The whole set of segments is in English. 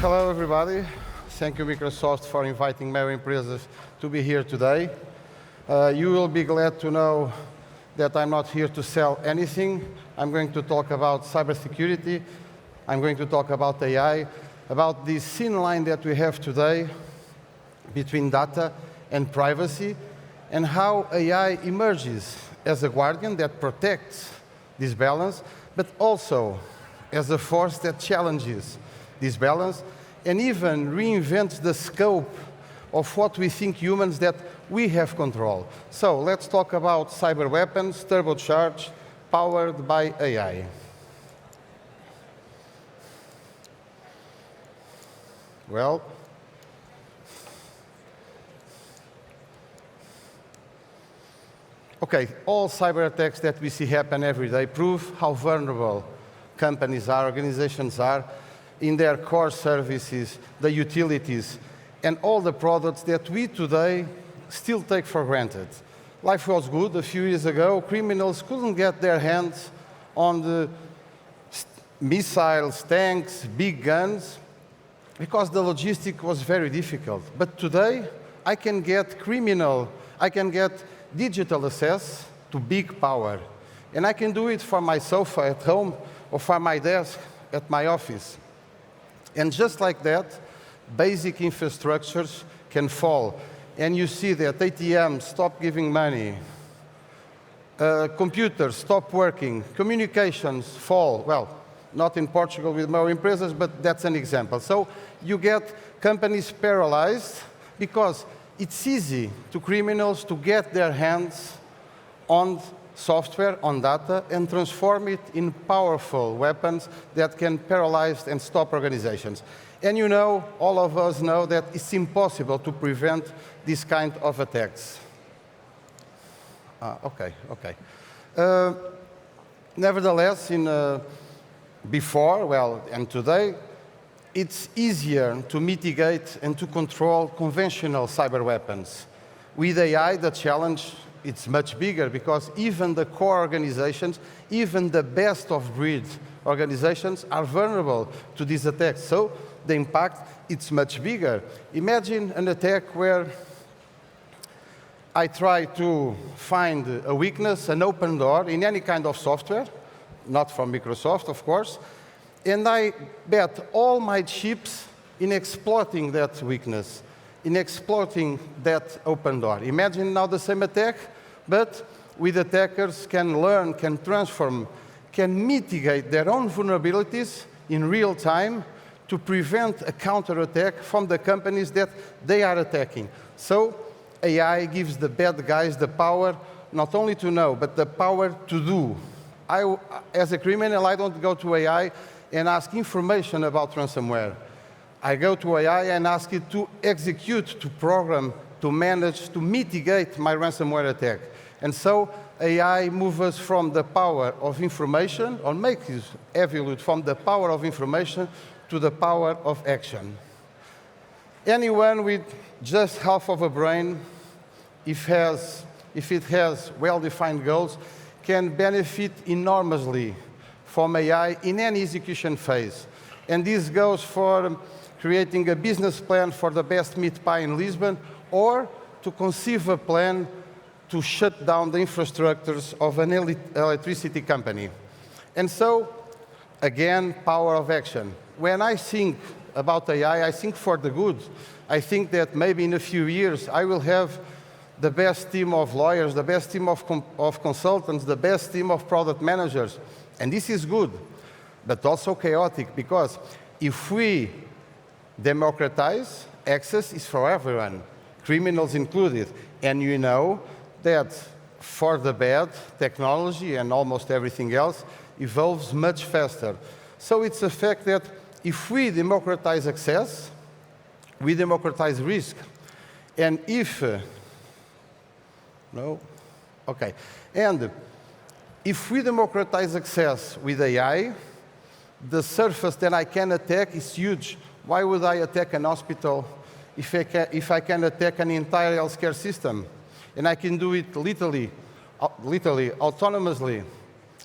Hello, everybody. Thank you, Microsoft, for inviting MEO empresas to be here today. You will be glad to know that I'm not here to sell anything. I'm going to talk about cybersecurity. I'm going to talk about AI, about this thin line that we have today between data and privacy, and how AI emerges as a guardian that protects this balance, but also as a force that challenges this balance and even reinvents the scope of what we think humans that we have control. So let's talk about cyber weapons, turbocharged, powered by AI. Well, okay, all cyber attacks that we see happen every day prove how vulnerable companies are, organizations are, in their core services, the utilities, and all the products that we today still take for granted. Life was good a few years ago. Criminals couldn't get their hands on the missiles, tanks, big guns, because the logistic was very difficult. But today, I can get digital access to big power. And I can do it from my sofa at home or from my desk at my office. And just like that, basic infrastructures can fall. And you see that ATMs stop giving money, computers stop working, communications fall. Well, not in Portugal with MEO empresas, but that's an example. So you get companies paralyzed because it's easy to criminals to get their hands on software, on data, and transform it in powerful weapons that can paralyze and stop organizations. And you know, all of us know that it's impossible to prevent this kind of attacks. Nevertheless, before and today, it's easier to mitigate and to control conventional cyber weapons. With AI, the challenge it's much bigger because even the core organizations, even the best of breed organizations are vulnerable to these attacks. So the impact, it's much bigger. Imagine an attack where I try to find a weakness, an open door in any kind of software, not from Microsoft, of course, and I bet all my chips in exploiting that weakness, in exploiting that open door. Imagine now the same attack, but with attackers can learn, can transform, can mitigate their own vulnerabilities in real time to prevent a counterattack from the companies that they are attacking. So AI gives the bad guys the power not only to know, but the power to do. As a criminal, I don't go to AI and ask information about ransomware. I go to AI and ask it to execute, to program, to manage, to mitigate my ransomware attack. And so AI moves us from the power of information, or makes us evolve from the power of information to the power of action. Anyone with just half of a brain, if it has well-defined goals, can benefit enormously from AI in any execution phase. And this goes for creating a business plan for the best meat pie in Lisbon, or to conceive a plan to shut down the infrastructures of an electricity company. And so, again, power of action. When I think about AI, I think for the good. I think that maybe in a few years, I will have the best team of lawyers, the best team of consultants, the best team of product managers. And this is good, but also chaotic, because if we democratize, access is for everyone, criminals included. And you know that for the bad, technology and almost everything else evolves much faster. So it's a fact that if we democratize access, we democratize risk. And if we democratize access with AI, the surface that I can attack is huge. Why would I attack an hospital if I can attack an entire healthcare system? And I can do it literally, autonomously.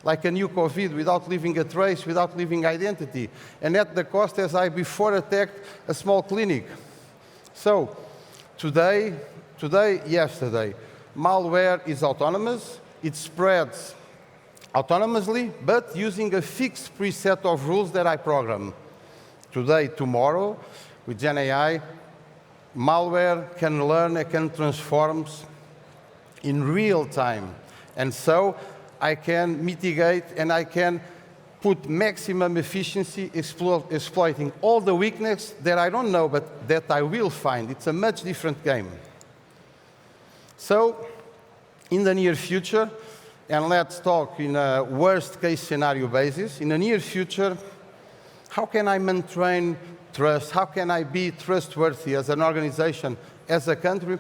like a new COVID, without leaving a trace, without leaving identity, and at the cost as I before attacked a small clinic. So yesterday, malware is autonomous. It spreads autonomously, but using a fixed preset of rules that I program. Today, tomorrow, with Gen AI, malware can learn and can transform in real time. And so I can mitigate and I can put maximum efficiency exploiting all the weakness that I don't know, but that I will find. It's a much different game. So in the near future, and let's talk in a worst-case scenario basis, in the near future, how can I maintain trust? How can I be trustworthy as an organization, as a country,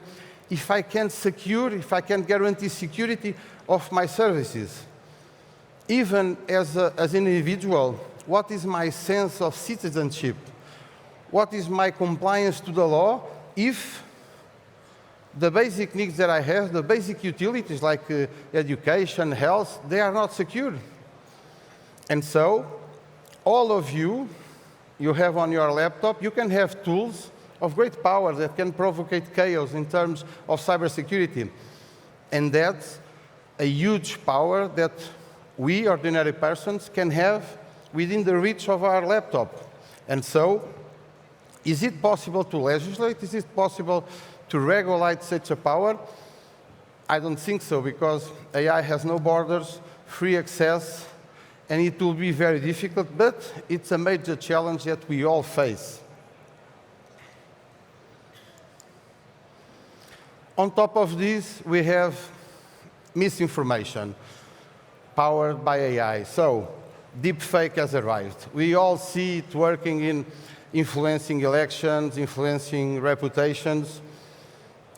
if I can't guarantee security of my services? Even as an individual, what is my sense of citizenship? What is my compliance to the law if the basic needs that I have, the basic utilities like education, health, they are not secured? And so, all of you have on your laptop, you can have tools of great power that can provocate chaos in terms of cybersecurity. And that's a huge power that we, ordinary persons, can have within the reach of our laptop. And so, is it possible to legislate? Is it possible to regulate such a power? I don't think so, because AI has no borders, free access, and it will be very difficult, but it's a major challenge that we all face. On top of this, we have misinformation powered by AI. So, deepfake has arrived. We all see it working in influencing elections, influencing reputations.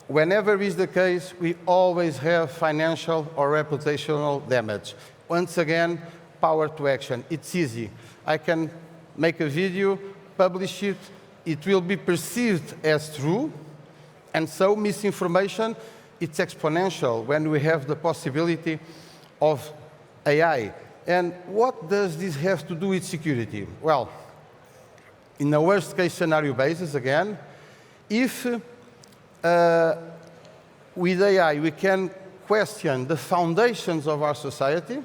Whenever is the case, we always have financial or reputational damage. Once again, power to action. It's easy. I can make a video, publish it, it will be perceived as true, and so misinformation, it's exponential when we have the possibility of AI. And what does this have to do with security? Well, in a worst-case scenario basis, again, if with AI we can question the foundations of our society,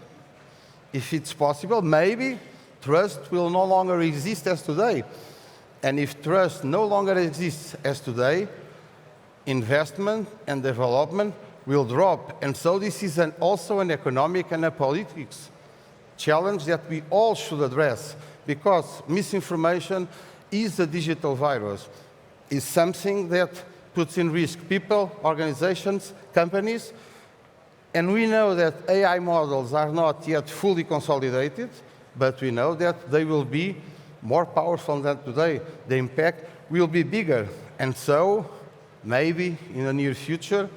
if it's possible, maybe trust will no longer exist as today. And if trust no longer exists as today, investment and development will drop. And so this is also an economic and a politics challenge that we all should address, because misinformation is a digital virus. It's something that puts in risk people, organizations, companies, and we know that AI models are not yet fully consolidated, but we know that they will be more powerful than today. The impact will be bigger. And so, maybe in the near future,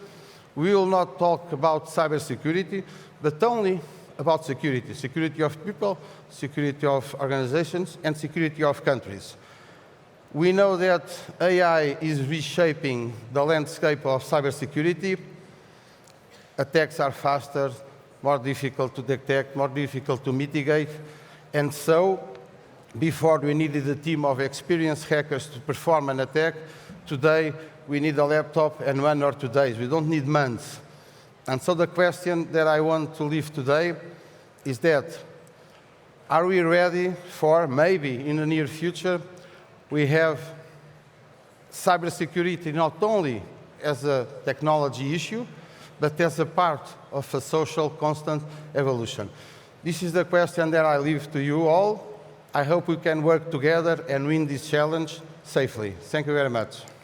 we will not talk about cybersecurity, but only about security. Security of people, security of organizations, and security of countries. We know that AI is reshaping the landscape of cybersecurity. Attacks are faster, more difficult to detect, more difficult to mitigate. And so, before we needed a team of experienced hackers to perform an attack, today we need a laptop and 1 or 2 days. We don't need months. And so the question that I want to leave today is that, are we ready for, maybe in the near future, we have cybersecurity not only as a technology issue, but as a part of a social constant evolution? This is the question that I leave to you all. I hope we can work together and win this challenge safely. Thank you very much.